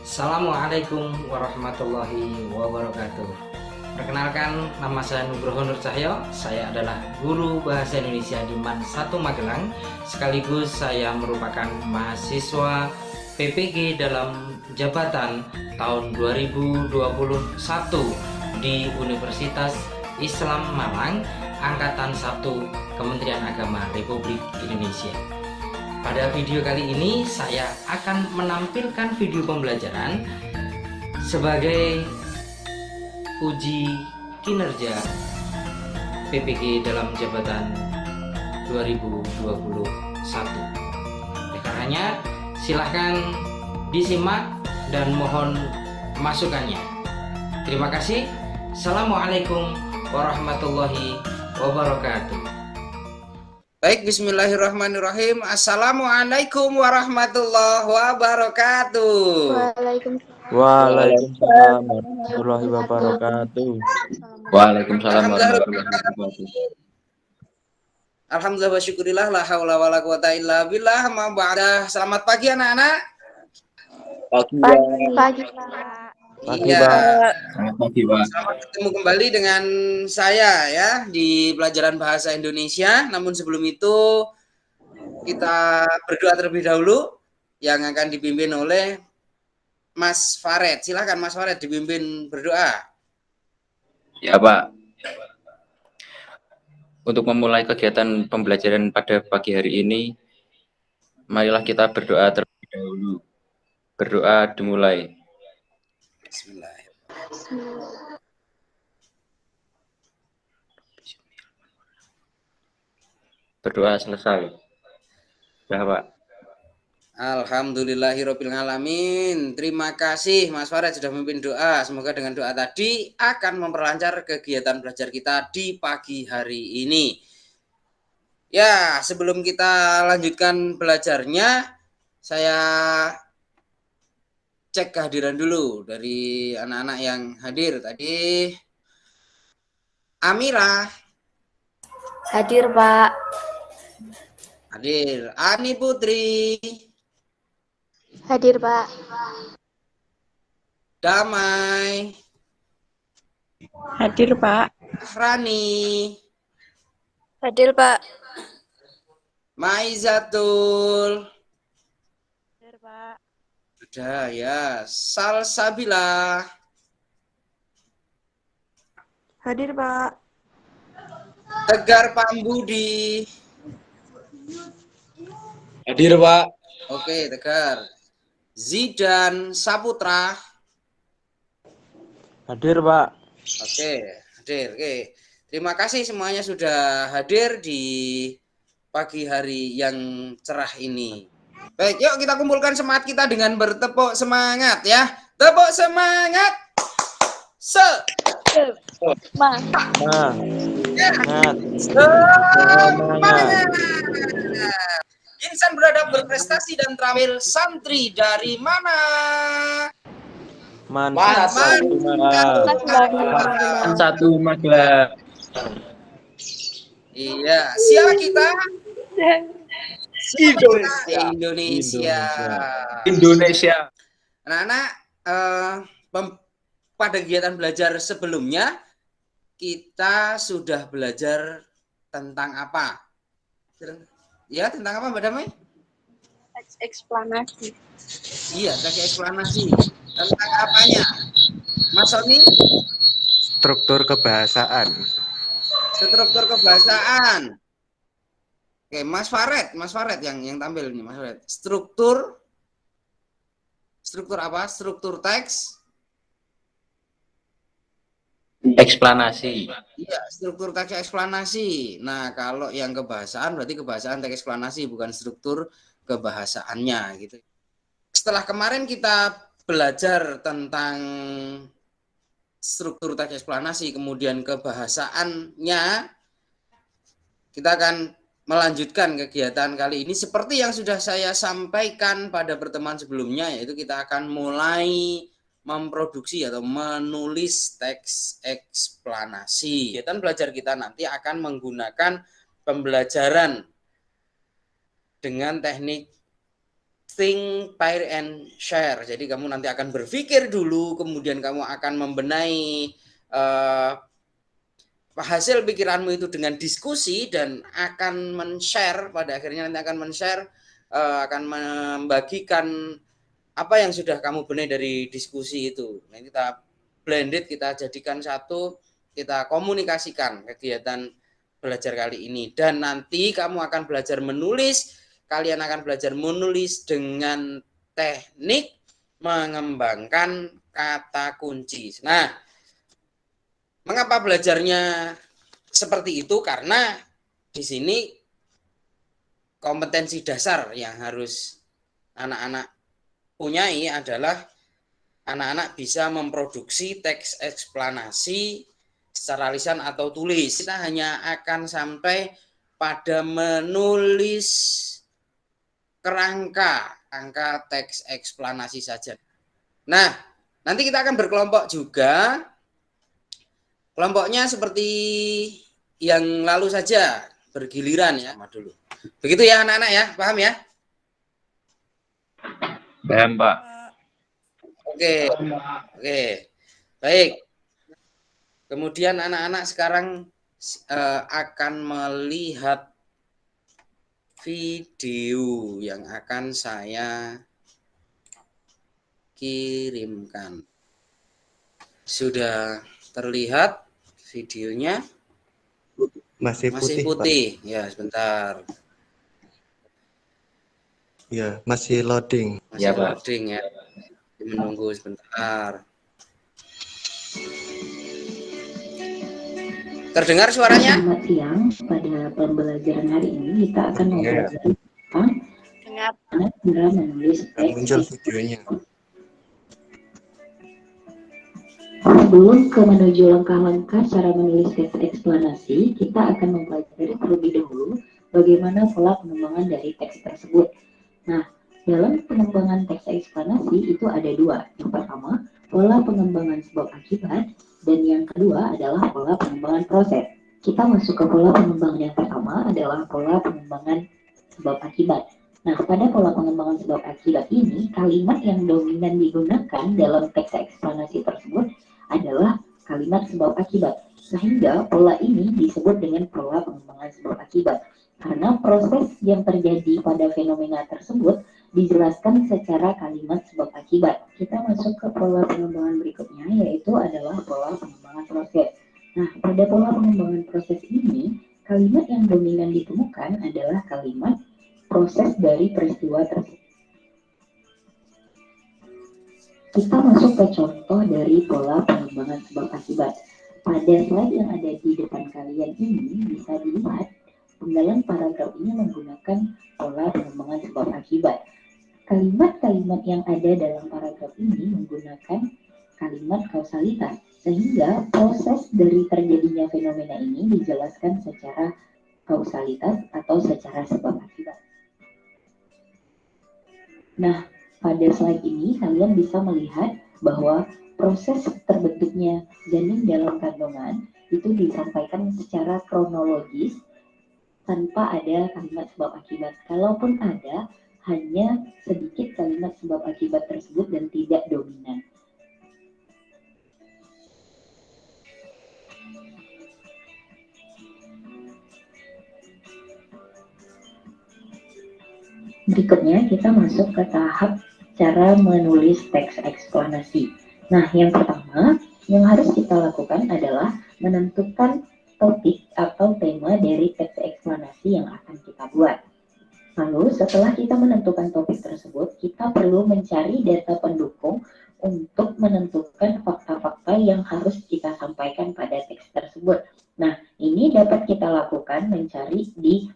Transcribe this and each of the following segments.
Assalamualaikum warahmatullahi wabarakatuh. Perkenalkan, nama saya Nugroho Nur Cahyo. Saya adalah guru bahasa Indonesia di MAN 1 Magelang. Sekaligus saya merupakan mahasiswa PPG dalam jabatan tahun 2021 di Universitas Islam Malang, Angkatan 1 Kementerian Agama Republik Indonesia. Pada video kali ini saya akan menampilkan video pembelajaran sebagai uji kinerja PPG dalam jabatan 2021. Oleh karenanya silahkan disimak dan mohon masukannya. Terima kasih. Assalamualaikum warahmatullahi wabarakatuh. Baik, bismillahirrahmanirrahim. Assalamualaikum warahmatullahi wabarakatuh. Waalaikumsalam warahmatullahi wabarakatuh. Waalaikumsalam warahmatullahi wabarakatuh. Alhamdulillah wa syukurillah, la haula wala quwata illa billah. Ma ba'da. Selamat pagi anak-anak. Pagi, Pagi, Iya. Selamat pagi, Pak. Selamat ketemu kembali dengan saya ya di pelajaran bahasa Indonesia. Namun sebelum itu kita berdoa terlebih dahulu yang akan dipimpin oleh Mas Farid. Silakan Mas Farid dipimpin berdoa. Ya, Pak. Untuk memulai kegiatan pembelajaran pada pagi hari ini, marilah kita berdoa terlebih dahulu. Berdoa dimulai. Bismillahirrahmanirrahim. Berdoa selesai. Ya, Pak. Alhamdulillahirabbil alamin. Terima kasih Mas Farid sudah memimpin doa. Semoga dengan doa tadi akan memperlancar kegiatan belajar kita di pagi hari ini. Ya, sebelum kita lanjutkan belajarnya, saya cek kehadiran dulu dari anak-anak yang hadir tadi. Amira hadir Pak. hadir. Ani Putri Hadir Pak. Damai Hadir Pak. Rani Hadir Pak. Maizatul Hadir Pak. ada ya. Salsabila Hadir Pak. Tegar Pambudi. Hadir, Pak. Oke, Tegar. Zidan Saputra. Hadir Pak. Oke, hadir. Oke. Terima kasih semuanya sudah hadir di pagi hari yang cerah ini. Baik, yuk kita kumpulkan semangat kita dengan bertepuk semangat ya. Tepuk semangat. Semangat. Semangat. Insan beradab, berprestasi dan terampil. Santri dari mana? Satu Magelang. Iya, siapa kita? Indonesia. Anak-anak, pada kegiatan belajar sebelumnya kita sudah belajar tentang apa? Ya, tentang apa Mbak Damai? Teks eksplanasi. Iya, teks eksplanasi. Tentang apanya? Mas Sony? Struktur kebahasaan. Struktur kebahasaan. Oke, Mas Farid yang tampil ini, Mas Farid. Struktur apa? Struktur teks Eksplanasi. Iya, struktur teks eksplanasi. Nah, kalau yang kebahasaan berarti kebahasaan teks eksplanasi, bukan struktur kebahasaannya gitu. Setelah kemarin kita belajar tentang struktur teks eksplanasi, kemudian kebahasaannya, kita akan melanjutkan kegiatan kali ini seperti yang sudah saya sampaikan pada pertemuan sebelumnya, yaitu kita akan mulai memproduksi atau menulis teks eksplanasi. Kegiatan belajar kita nanti akan menggunakan pembelajaran dengan teknik think, pair, and share. Jadi kamu nanti akan berpikir dulu, kemudian kamu akan membenahi hasil pikiranmu itu dengan diskusi dan akan men-share, pada akhirnya nanti akan men-share, akan membagikan apa yang sudah kamu benahi dari diskusi itu. Nah, kita blended, kita jadikan satu, kita komunikasikan kegiatan belajar kali ini. Dan nanti kamu akan belajar menulis, kalian akan belajar menulis dengan teknik mengembangkan kata kunci. Nah, mengapa belajarnya seperti itu? Karena di sini kompetensi dasar yang harus anak-anak punyai adalah anak-anak bisa memproduksi teks eksplanasi secara lisan atau tulis. Kita hanya akan sampai pada menulis kerangka teks eksplanasi saja. Nah, nanti kita akan berkelompok juga. Kelompoknya seperti yang lalu saja, bergiliran ya, dulu. Begitu ya anak-anak ya, paham ya? Paham, Pak. Oke. Baik. Kemudian anak-anak sekarang akan melihat video yang akan saya kirimkan. Sudah terlihat videonya? Masih putih. Ya, sebentar. Ya, masih loading. Masih loading ya. Menunggu sebentar. Terdengar suaranya? Selamat siang. Pada pembelajaran hari ini kita akan mempelajari tentang cara menulis teks. Muncul videonya. Sebelum menuju langkah-langkah cara menulis teks eksplanasi, kita akan mempelajari terlebih dahulu bagaimana pola pengembangan dari teks tersebut. Nah, dalam pengembangan teks eksplanasi itu ada dua. Yang pertama, pola pengembangan sebab akibat, dan yang kedua adalah pola pengembangan proses. Kita masuk ke pola pengembangan yang pertama adalah pola pengembangan sebab akibat. Nah, pada pola pengembangan sebab akibat ini, kalimat yang dominan digunakan dalam teks eksplanasi tersebut adalah kalimat sebab akibat. Sehingga pola ini disebut dengan pola pengembangan sebab akibat. Karena proses yang terjadi pada fenomena tersebut dijelaskan secara kalimat sebab akibat. Kita masuk ke pola pengembangan berikutnya, yaitu adalah pola pengembangan proses. Nah, pada pola pengembangan proses ini, kalimat yang dominan ditemukan adalah kalimat proses dari peristiwa tersebut. Kita masuk ke contoh dari pola pengembangan sebab akibat. Pada slide yang ada di depan kalian ini bisa dilihat penggalan paragraf ini menggunakan pola pengembangan sebab akibat. Kalimat-kalimat yang ada dalam paragraf ini menggunakan kalimat kausalitas, sehingga proses dari terjadinya fenomena ini dijelaskan secara kausalitas atau secara sebab akibat. Nah, pada slide ini kalian bisa melihat bahwa proses terbentuknya janin dalam kandungan itu disampaikan secara kronologis tanpa ada kalimat sebab akibat. Kalaupun ada, hanya sedikit kalimat sebab akibat tersebut dan tidak dominan. Berikutnya kita masuk ke tahap cara menulis teks eksplanasi. Nah, yang pertama yang harus kita lakukan adalah menentukan topik atau tema dari teks eksplanasi yang akan kita buat. Lalu setelah kita menentukan topik tersebut, kita perlu mencari data pendukung untuk menentukan fakta-fakta yang harus kita sampaikan pada teks tersebut. Nah, ini dapat kita lakukan mencari di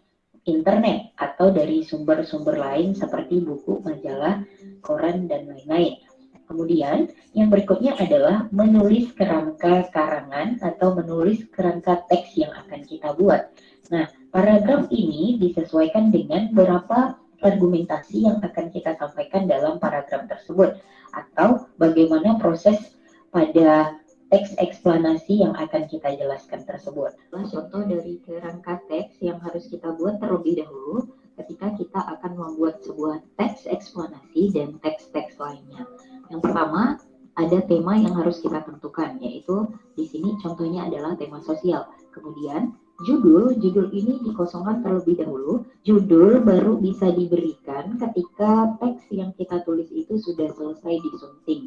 internet atau dari sumber-sumber lain seperti buku, majalah, koran, dan lain-lain. Kemudian, yang berikutnya adalah menulis kerangka karangan atau menulis kerangka teks yang akan kita buat. Nah, paragraf ini disesuaikan dengan beberapa argumentasi yang akan kita sampaikan dalam paragraf tersebut, atau bagaimana proses pada teks eksplanasi yang akan kita jelaskan tersebut. Contoh dari kerangka teks yang harus kita buat terlebih dahulu, ketika kita akan membuat sebuah teks eksplanasi dan teks-teks lainnya. Yang pertama, ada tema yang harus kita tentukan, yaitu di sini contohnya adalah tema sosial. Kemudian judul ini dikosongkan terlebih dahulu. Judul baru bisa diberikan ketika teks yang kita tulis itu sudah selesai disunting.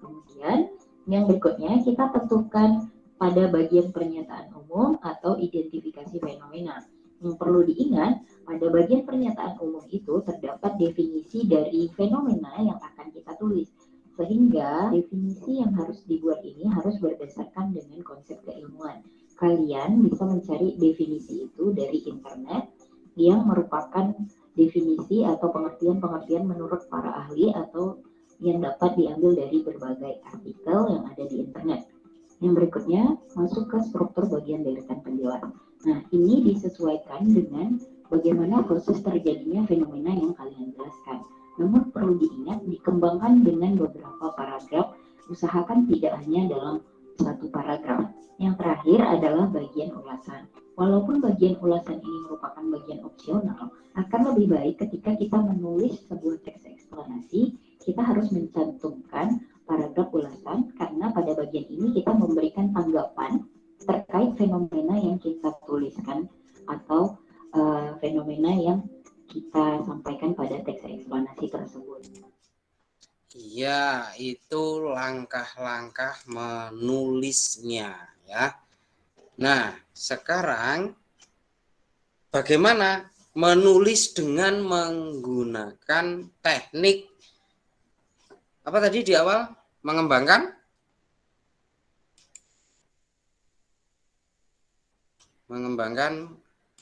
Kemudian yang berikutnya kita tentukan pada bagian pernyataan umum atau identifikasi fenomena. Yang perlu diingat, pada bagian pernyataan umum itu terdapat definisi dari fenomena yang akan kita tulis. Sehingga definisi yang harus dibuat ini harus berdasarkan dengan konsep keilmuan. Kalian bisa mencari definisi itu dari internet yang merupakan definisi atau pengertian-pengertian menurut para ahli atau yang dapat diambil dari berbagai artikel yang ada di internet. Yang berikutnya masuk ke struktur bagian deretan penjelasan. Nah, ini disesuaikan dengan bagaimana proses terjadinya fenomena yang kalian jelaskan. Namun perlu diingat dikembangkan dengan beberapa paragraf, usahakan tidak hanya dalam satu paragraf. Yang terakhir adalah bagian ulasan. Walaupun bagian ulasan ini merupakan bagian opsional, akan lebih baik ketika kita menulis sebuah teks eksplanasi, kita harus mencantumkan paragraf ulasan karena pada bagian ini kita memberikan tanggapan terkait fenomena yang kita tuliskan atau fenomena yang kita sampaikan pada teks eksplanasi tersebut. Iya, itu langkah-langkah menulisnya ya. Nah, sekarang bagaimana menulis dengan menggunakan teknik apa tadi di awal? Mengembangkan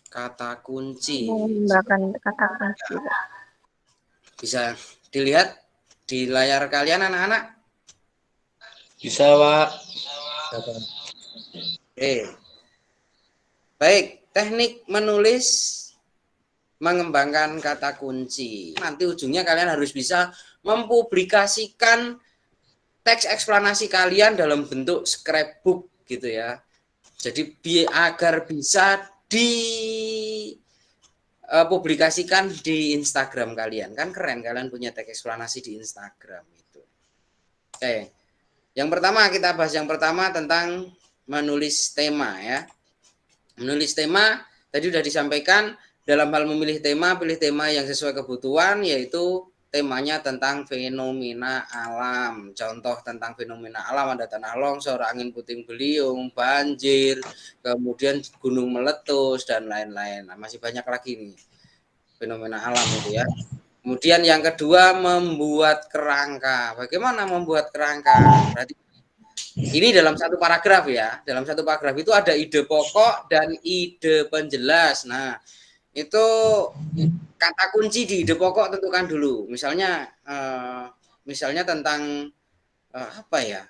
kata kunci. Mengembangkan kata kunci. Bisa dilihat di layar kalian anak-anak? Bisa, Pak. Baik, teknik menulis mengembangkan kata kunci. Nanti ujungnya kalian harus bisa mempublikasikan teks eksplanasi kalian dalam bentuk scrapbook gitu ya. Jadi agar bisa dipublikasikan di Instagram kalian. Kan keren kalian punya teks eksplanasi di Instagram itu. Oke. Yang pertama kita bahas yang pertama tentang menulis tema ya. Menulis tema tadi sudah disampaikan dalam hal memilih tema, pilih tema yang sesuai kebutuhan, yaitu temanya tentang fenomena alam. Contoh tentang fenomena alam ada tanah longsor, angin puting beliung, banjir, kemudian gunung meletus dan lain-lain. Nah, masih banyak lagi nih fenomena alam itu ya. Kemudian yang kedua membuat kerangka. Bagaimana membuat kerangka? Berarti ini dalam satu paragraf ya. Dalam satu paragraf itu ada ide pokok dan ide penjelas. Nah, itu kata kunci di ide pokok tentukan dulu. Misalnya tentang apa ya?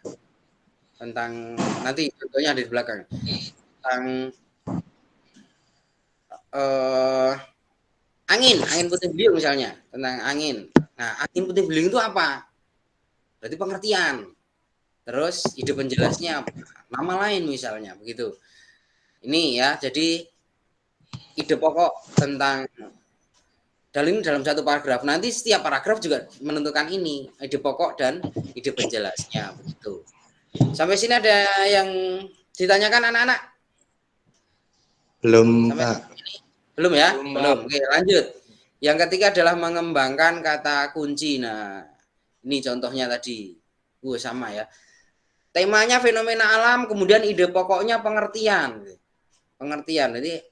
Tentang nanti contohnya di belakang. Tentang angin puting beliung misalnya, tentang angin. Nah, angin puting beliung itu apa? Berarti pengertian. Terus ide penjelasnya apa? Nama lain misalnya, begitu. Ini ya, jadi ide pokok tentang dalam satu paragraf. Nanti setiap paragraf juga menentukan ini, ide pokok dan ide penjelasnya, begitu. Sampai sini ada yang ditanyakan anak-anak? Belum, Sampai Pak. belum ya? Belum. Oke, lanjut. Yang ketiga adalah mengembangkan kata kunci. Nah, ini contohnya tadi. Sama ya. Temanya fenomena alam, kemudian ide pokoknya pengertian. Jadi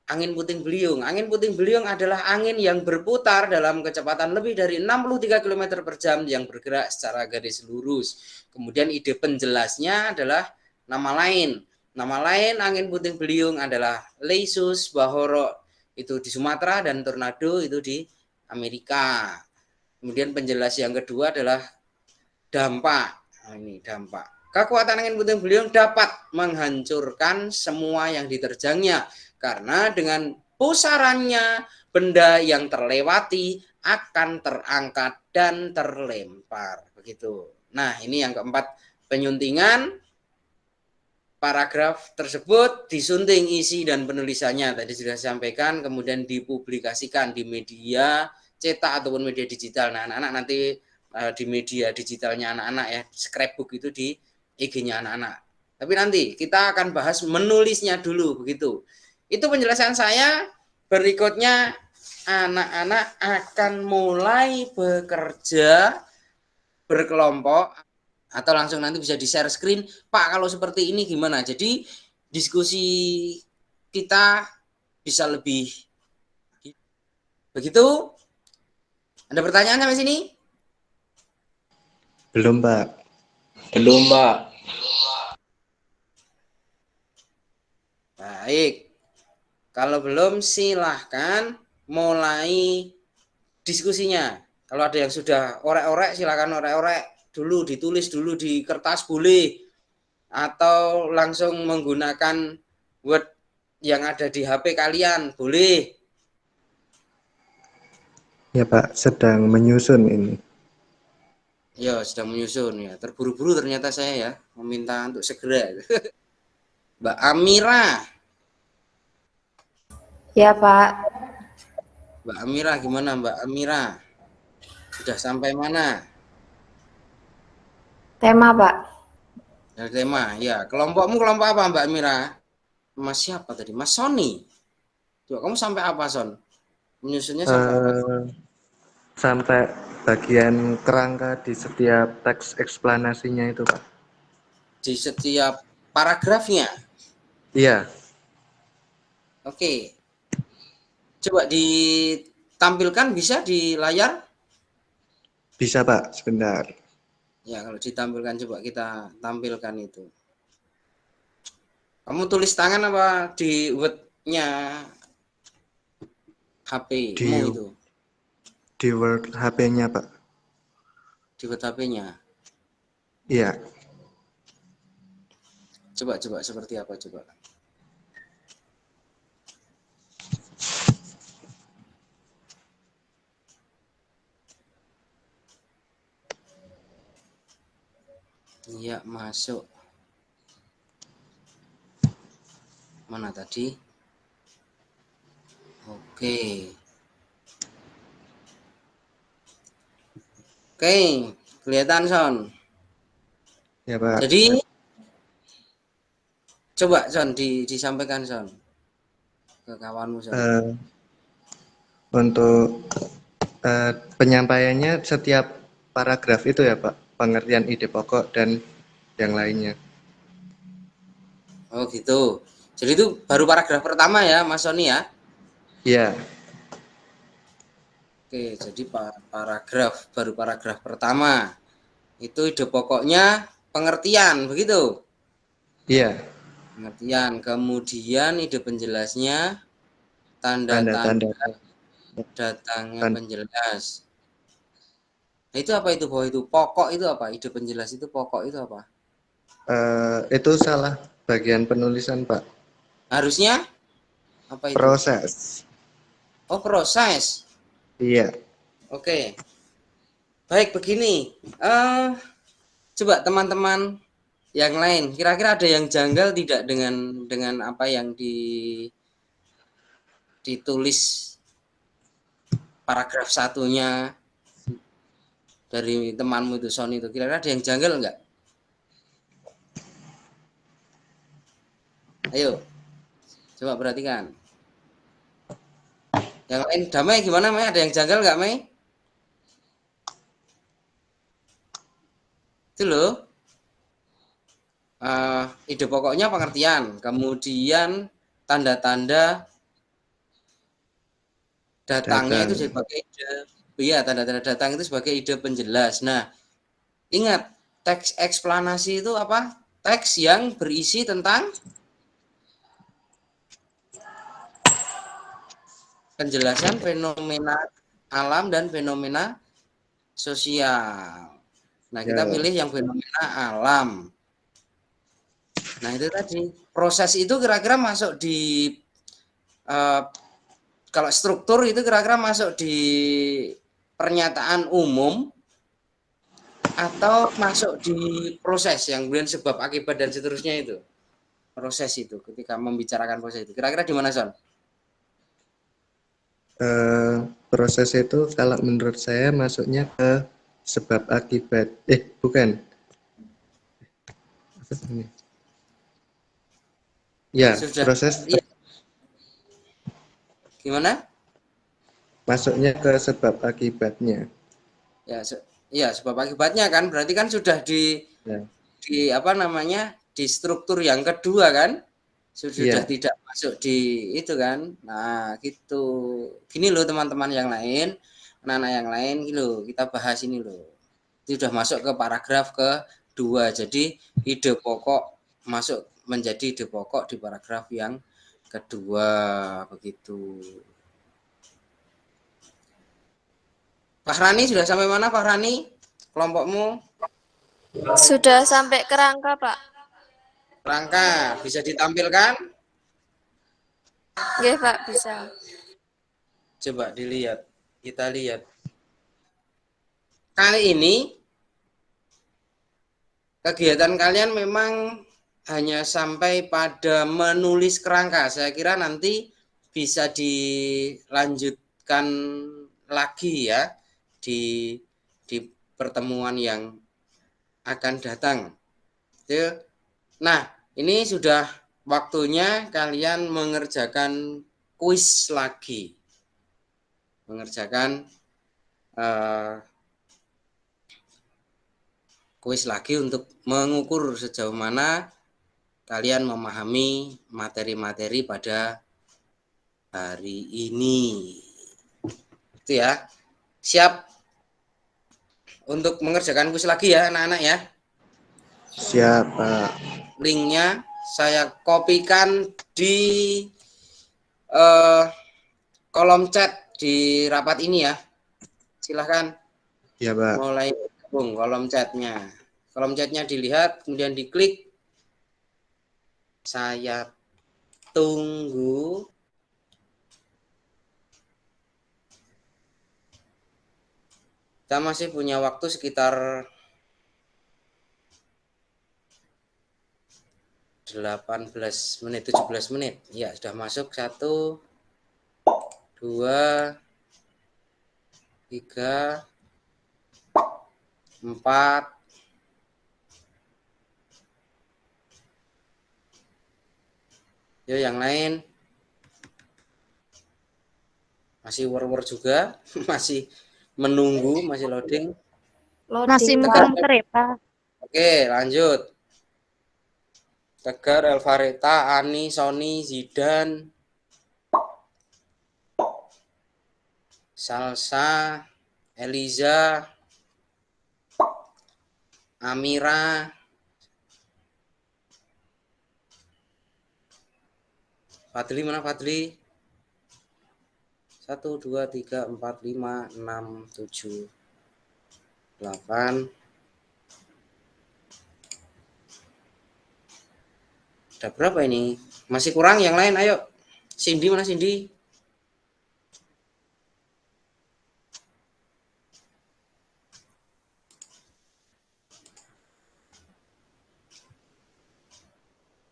angin puting beliung. Angin puting beliung adalah angin yang berputar dalam kecepatan lebih dari 63 km per jam yang bergerak secara garis lurus. Kemudian ide penjelasnya adalah nama lain. Nama lain angin puting beliung adalah Leisus Bahoro itu di Sumatera dan tornado itu di Amerika. Kemudian penjelas yang kedua adalah dampak. Nah, ini dampak. Kekuatan angin puting beliung dapat menghancurkan semua yang diterjangnya karena dengan pusarannya benda yang terlewati akan terangkat dan terlempar begitu. Nah, ini yang keempat, penyuntingan paragraf tersebut disunting isi dan penulisannya, tadi sudah sampaikan, kemudian dipublikasikan di media cetak ataupun media digital. Nah, anak-anak nanti di media digitalnya anak-anak ya, scrapbook itu di IG-nya anak-anak. Tapi nanti kita akan bahas menulisnya dulu, begitu. Itu penjelasan saya. Berikutnya anak-anak akan mulai bekerja berkelompok atau langsung nanti bisa di share screen, Pak kalau seperti ini gimana. Jadi diskusi kita bisa lebih begitu. Ada pertanyaan sampai sini? Belum, Pak. Belum, Pak. Baik. Kalau belum silahkan mulai diskusinya. Kalau ada yang sudah orek-orek silakan orek-orek dulu, ditulis dulu di kertas boleh, atau langsung menggunakan Word yang ada di HP kalian boleh. Ya Pak, sedang menyusun ini. Ya, sedang menyusun ya. Terburu-buru ternyata saya ya, meminta untuk segera. Mbak Amira. Ya Pak. Mbak Amira gimana Mbak Amira? Sudah sampai mana? Tema Pak. Dari tema, ya. Kelompokmu kelompok apa Mbak Amira? Mas siapa tadi? Mas Sony. Coba kamu sampai apa Son? Menyusunnya sampai apa? Sampai bagian kerangka di setiap teks eksplanasinya itu Pak. Di setiap paragrafnya. Iya. Oke. Coba ditampilkan bisa di layar? Bisa Pak, sebentar. Ya, kalau ditampilkan coba kita tampilkan itu. Kamu tulis tangan apa di Word-nya HP-mu itu? Di Word HP-nya Pak. Di Word HP-nya. Iya. Coba seperti apa coba? Iya, masuk. Mana tadi? Oke. Oke, kelihatan Son. Ya Pak. Jadi coba Son disampaikan Son ke kawanmu Son. Untuk penyampaiannya setiap paragraf itu ya Pak, pengertian ide pokok dan yang lainnya. Oh gitu. Jadi itu baru paragraf pertama ya Mas Sony ya? Iya. Oke, jadi baru paragraf pertama. Itu ide pokoknya pengertian, begitu? Iya. Pengertian, kemudian ide penjelasnya tanda-tanda datangnya penjelas. Nah, itu apa itu bawah itu? Pokok itu apa? Ide penjelas itu pokok itu apa? Itu salah bagian penulisan Pak. Harusnya apa itu? Proses. Oh, proses. Iya. Oke. Baik, begini. Coba teman-teman yang lain, kira-kira ada yang janggal tidak dengan apa yang ditulis paragraf satunya dari temanmu itu Sony itu, kira-kira ada yang janggal enggak? Ayo, coba perhatikan. Yang lain, Damai gimana Mei? Ada yang janggal enggak Mei? Itu loh. Ide pokoknya pengertian, kemudian tanda-tanda datangnya itu sebagai ide, iya tanda-tanda datang itu sebagai ide penjelas. Nah, ingat teks eksplanasi itu apa? Teks yang berisi tentang penjelasan fenomena alam dan fenomena sosial. Nah, kita pilih yang fenomena alam. Nah, itu tadi. Proses itu kira-kira masuk di kalau struktur itu kira-kira masuk di pernyataan umum atau masuk di proses yang kemudian sebab akibat dan seterusnya itu. proses itu, ketika membicarakan proses itu. Kira-kira di mana, Son? Proses itu kalau menurut saya masuknya ke sebab akibat. Bukan. Ya, Sudah. proses Iya. Gimana? masuknya ke sebab akibatnya. Ya, sebab akibatnya kan berarti kan sudah di apa namanya? Di struktur yang kedua kan? Sudah tidak masuk di itu kan. Nah, gitu. Gini loh teman-teman yang lain, anak-anak yang lain gitu, kita bahas ini loh. Itu sudah masuk ke paragraf kedua. Jadi ide pokok masuk menjadi ide pokok di paragraf yang kedua, begitu. Pak Rani sudah sampai mana, Pak Rani? Kelompokmu? Sudah sampai kerangka, Pak. Rangka bisa ditampilkan? Iya, Pak, bisa. Coba dilihat, kita lihat. Kali ini kegiatan kalian memang hanya sampai pada menulis kerangka. Saya kira nanti bisa dilanjutkan lagi ya di pertemuan yang akan datang. Nah, ini sudah waktunya kalian mengerjakan kuis lagi. Mengerjakan kuis lagi untuk mengukur sejauh mana kalian memahami materi-materi pada hari ini. Itu ya. Siap untuk mengerjakan kuis lagi ya anak-anak ya. Siap, Pak. Linknya saya kopikan di kolom chat di rapat ini ya. Silahkan. Ya, Pak. Mulai gabung kolom chatnya. Kolom chatnya dilihat, kemudian diklik. Saya tunggu. Kita masih punya waktu sekitar 18 menit, 17 menit. Ya, sudah masuk 1, 2, 3, 4. Yo, yang lain. Masih war-war juga, masih menunggu, masih loading. Masih muter-muter ya, Pak. Oke, lanjut. Tegar, Elvareta, Ani, Sony, Zidan, Salsa, Eliza, Amira, Fadli mana Fadli? 1, 2, 3, 4, 5, 6, 7, 8. Ada berapa ini? Masih kurang yang lain, ayo. Cindy mana Cindy?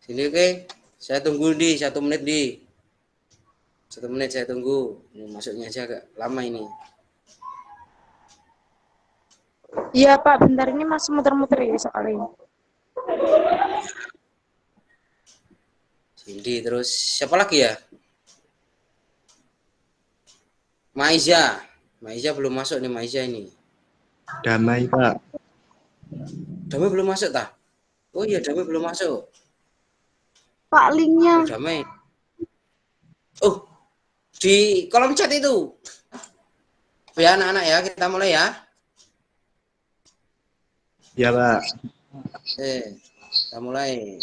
Cindy oke. Saya tunggu di 1 menit di. 1 menit saya tunggu. Ini masuknya aja agak lama ini. Iya, Pak. Bentar ini masih muter-muter ya soalnya. Cindy terus siapa lagi ya? Maiza. Maiza belum masuk nih Maiza ini. Damai, Pak. Damai belum masuk tah? Oh iya, Damai belum masuk. Pak, linknya. Damai. Oh, di kolom chat itu. Ya anak-anak ya, kita mulai ya. Ya, Pak. Kita mulai.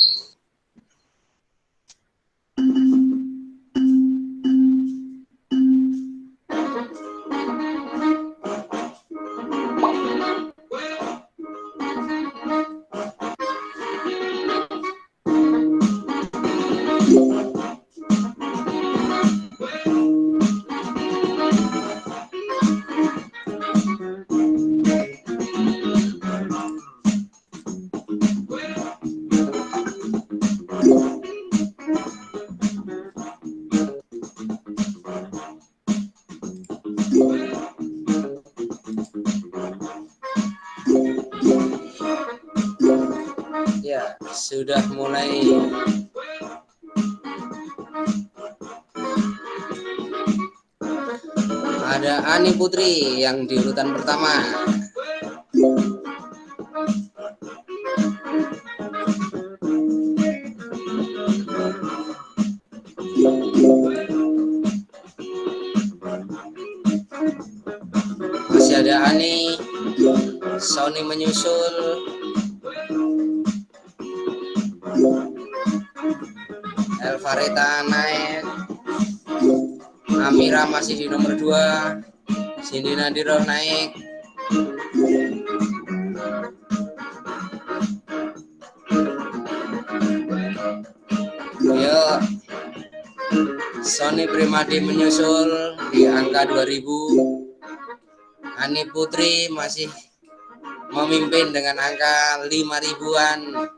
Ya, sudah mulai. Ada Ani Putri yang di urutan pertama. Masih ada Ani, Sony menyusul. Elvareta naik. Amira masih di nomor 2. Cindy Nadiro naik. Yuk. Sony Primadi menyusul di angka 2000. Ani Putri masih memimpin dengan angka 5.000-an.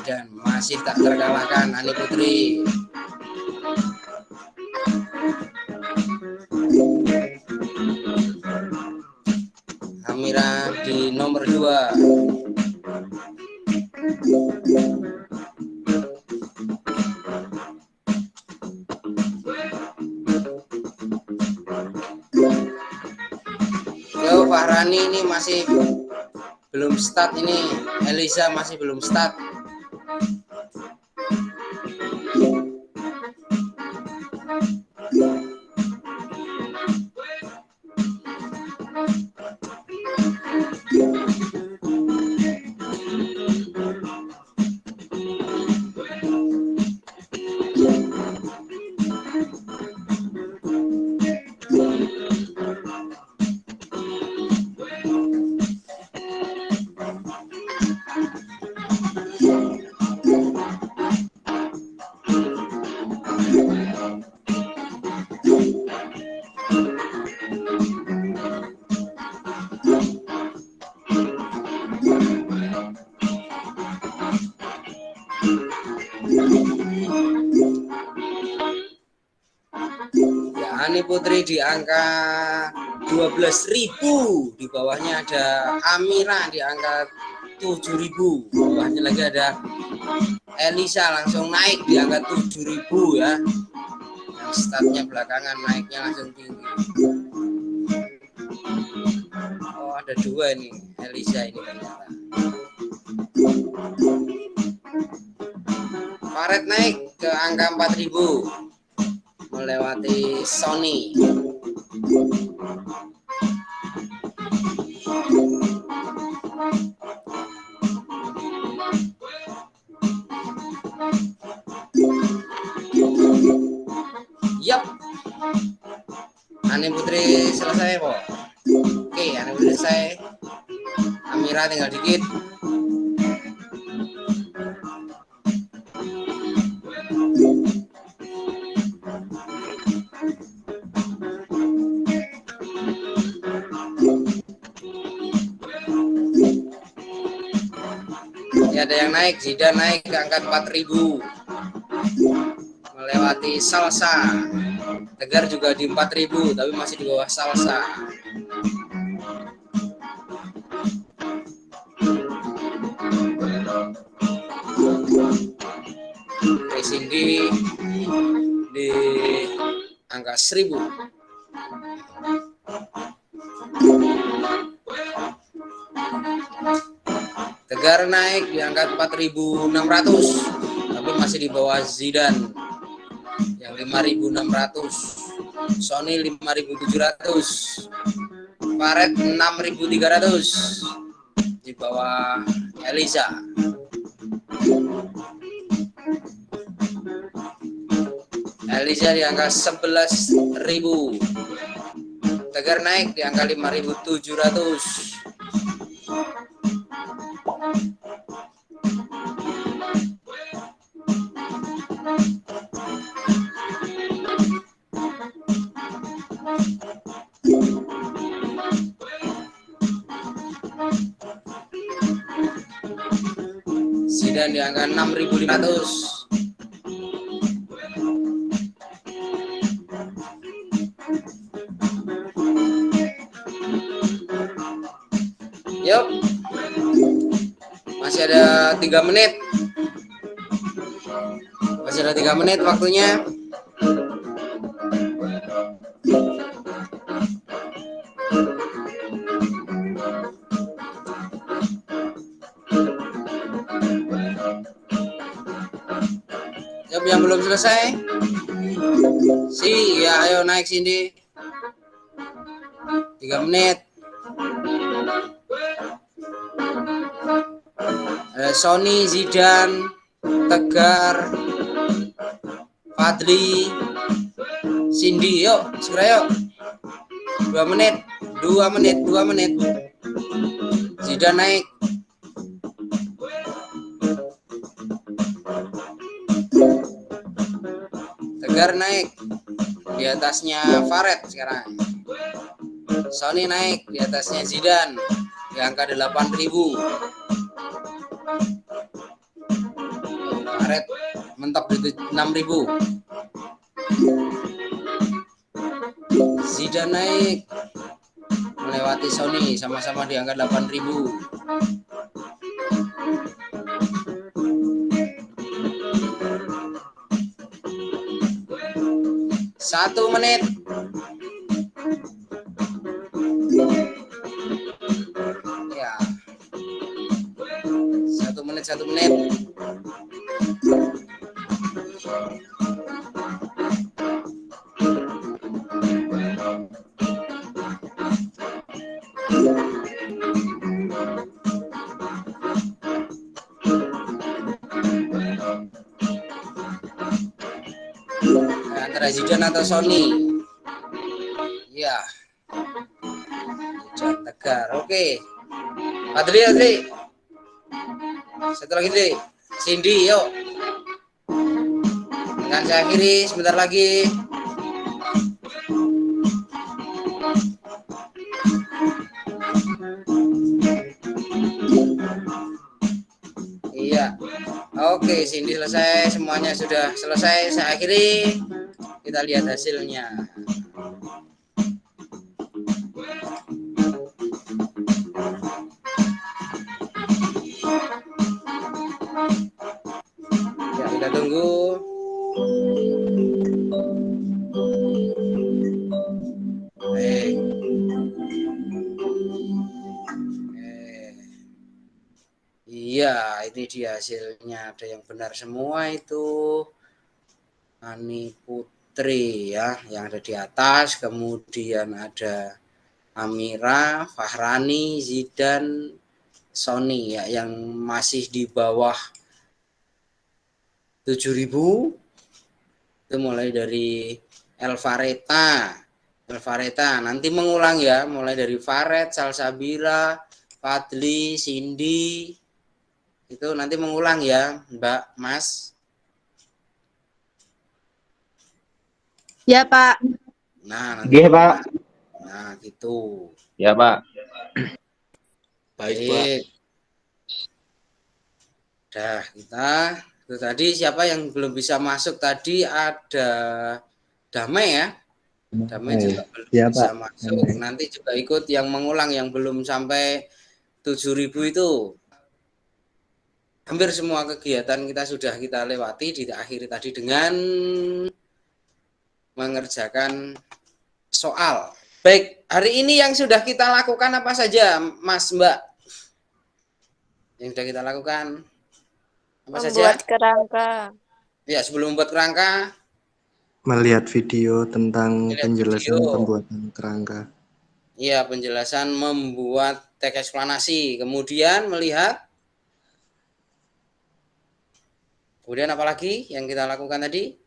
Dan masih tak terkalahkan Ani Putri. Amira di nomor 2. Yo, Fahrani ini masih belum start ini. Eliza masih belum start. Ani Putri di angka 12.000, di bawahnya ada Amira di angka 7.000, bawahnya lagi ada Elisa langsung naik di angka 7.000 ya. Yang startnya belakangan naiknya langsung tinggi. Oh, ada 2 nih Elisa ini ternyata. Faret naik ke angka 4.000. Melewati Sony. Yap. Ani Putri selesai, Pak. Oke, Ani Putri selesai. Amira tinggal dikit. Ada yang naik, Zidan naik ke angka 4.000, melewati Salsa. Tegar juga di 4.000, tapi masih di bawah Salsa. Cindy di angka 1.000. Tegar naik di angka 4.600, tapi masih di bawah Zidan yang 5.600. Sony 5.700. Faret 6.300, di bawah Eliza. Eliza di angka 11.000. Tegar naik di angka 5.700. Zidan di angka 6.500. Yuk. Masih ada 3 menit. Masih ada 3 menit waktunya. Yang belum selesai, ya ayo naik Cindy. 3 menit. Ada Sony, Zidan, Tegar, Fadli, Cindy, yuk segera yuk. 2 menit, 2 menit, 2 menit. Zidan naik. Tegar naik di atasnya Faret sekarang. Sony naik di atasnya Zidan di angka 8.000. Faret mentok di 6.000. Zidan naik melewati Sony sama-sama di angka 8.000. 1 menit. Ya. 1 menit, 1 menit. Antara Zidan atau Sony. Ya. Zidan Tegar. Oke. Adri. Satu lagi, Dri. Cindy, yuk. Akan saya akhiri sebentar lagi. Iya. Oke, Cindy selesai. Semuanya sudah selesai. Saya akhiri. Kita lihat hasilnya. Ya, kita tunggu. Baik. Iya, ini dia hasilnya. Ada yang benar semua itu. Ani Putri ya, yang ada di atas. Kemudian ada Amira, Fahrani, Zidan, Sony ya, yang masih di bawah 7.000. Itu mulai dari Elvareta, nanti mengulang ya, mulai dari Faret, Salsabila, Fadli, Cindy, itu nanti mengulang ya, Mbak, Mas. Ya, Pak. Nah, nanti Iya, Pak. Nah, gitu. Ya, Pak. Baik, Pak. Dah, kita itu tadi siapa yang belum bisa masuk tadi ada Damai ya. Damai juga belum Ya, bisa Pak. masuk. Nanti juga ikut yang mengulang yang belum sampai 7.000 itu. Hampir semua kegiatan kita sudah kita lewati, diakhiri tadi dengan mengerjakan soal. Baik, hari ini yang sudah kita lakukan apa saja, Mas, Mbak? Yang sudah kita lakukan apa saja? Membuat kerangka. Ya, sebelum membuat kerangka, Melihat video tentang Melihat penjelasan video. pembuatan kerangka. Iya, penjelasan membuat teks eksplanasi. Kemudian melihat. Kemudian apa lagi yang kita lakukan tadi?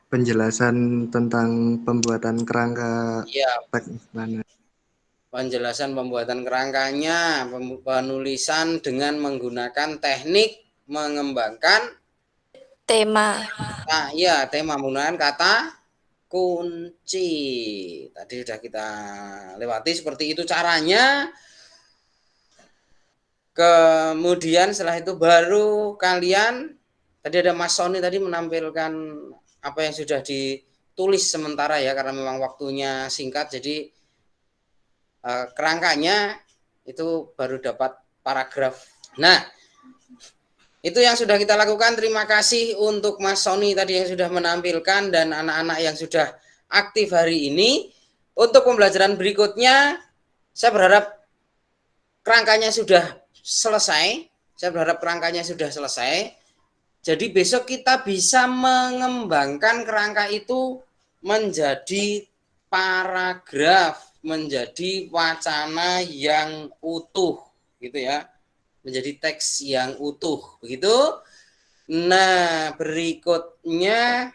Penjelasan tentang pembuatan kerangka. Iya, teks eksplanasi. penjelasan pembuatan kerangkanya, penulisan dengan menggunakan teknik mengembangkan Tema. Nah, ya, tema menggunakan kata kunci. Tadi sudah kita lewati seperti itu caranya. Kemudian setelah itu baru kalian, tadi ada Mas Sony tadi menampilkan apa yang sudah tulis sementara ya, karena memang waktunya singkat, jadi kerangkanya itu baru dapat paragraf. Nah, itu yang sudah kita lakukan. Terima kasih untuk Mas Sony tadi yang sudah menampilkan dan anak-anak yang sudah aktif hari ini. Untuk pembelajaran berikutnya, saya berharap kerangkanya sudah selesai. Jadi besok kita bisa mengembangkan kerangka itu menjadi paragraf, menjadi wacana yang utuh, gitu ya. Menjadi teks yang utuh, begitu. Nah, berikutnya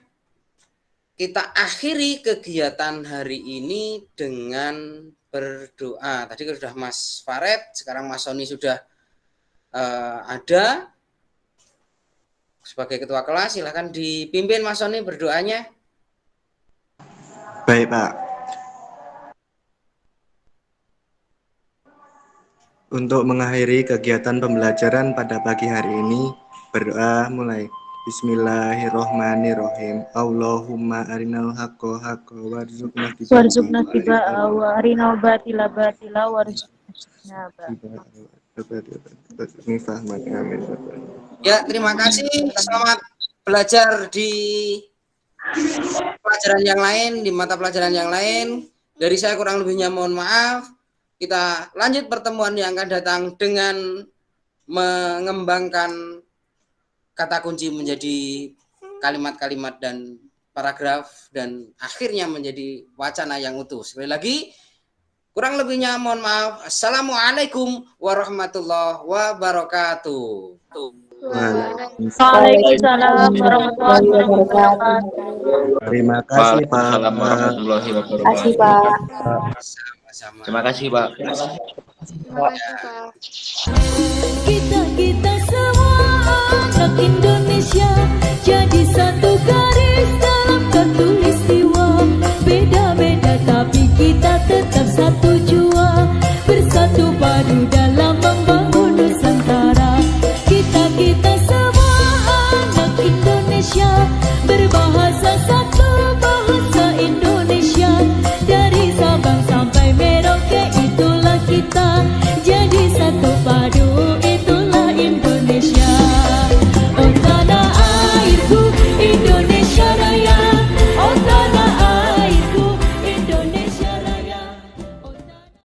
kita akhiri kegiatan hari ini dengan berdoa. Tadi sudah Mas Farid, sekarang Mas Sony sudah ada sebagai ketua kelas. Silahkan dipimpin Mas Sony berdoanya. Baik, Pak. Untuk mengakhiri kegiatan pembelajaran pada pagi hari ini, berdoa mulai. Bismillahirrohmanirrohim. Allahumma arinal haqqo haqqo warzuqna Tiba wa arinal batila batila warzuqna. Ya, terima kasih. Selamat belajar di pelajaran yang lain, di mata pelajaran yang lain. Dari saya kurang lebihnya mohon maaf. Kita lanjut pertemuan yang akan datang dengan mengembangkan kata kunci menjadi kalimat-kalimat dan paragraf dan akhirnya menjadi wacana yang utuh. Sekali lagi, kurang lebihnya mohon maaf. Assalamualaikum warahmatullahi wabarakatuh. Waalaikumsalam warahmatullahi wabarakatuh. Terima kasih, Pak. Waalaikumsalam warahmatullahi wabarakatuh. Kasih, Pak. Sama-sama. Terima kasih, Pak. Kita semua anak Indonesia jadi satu garis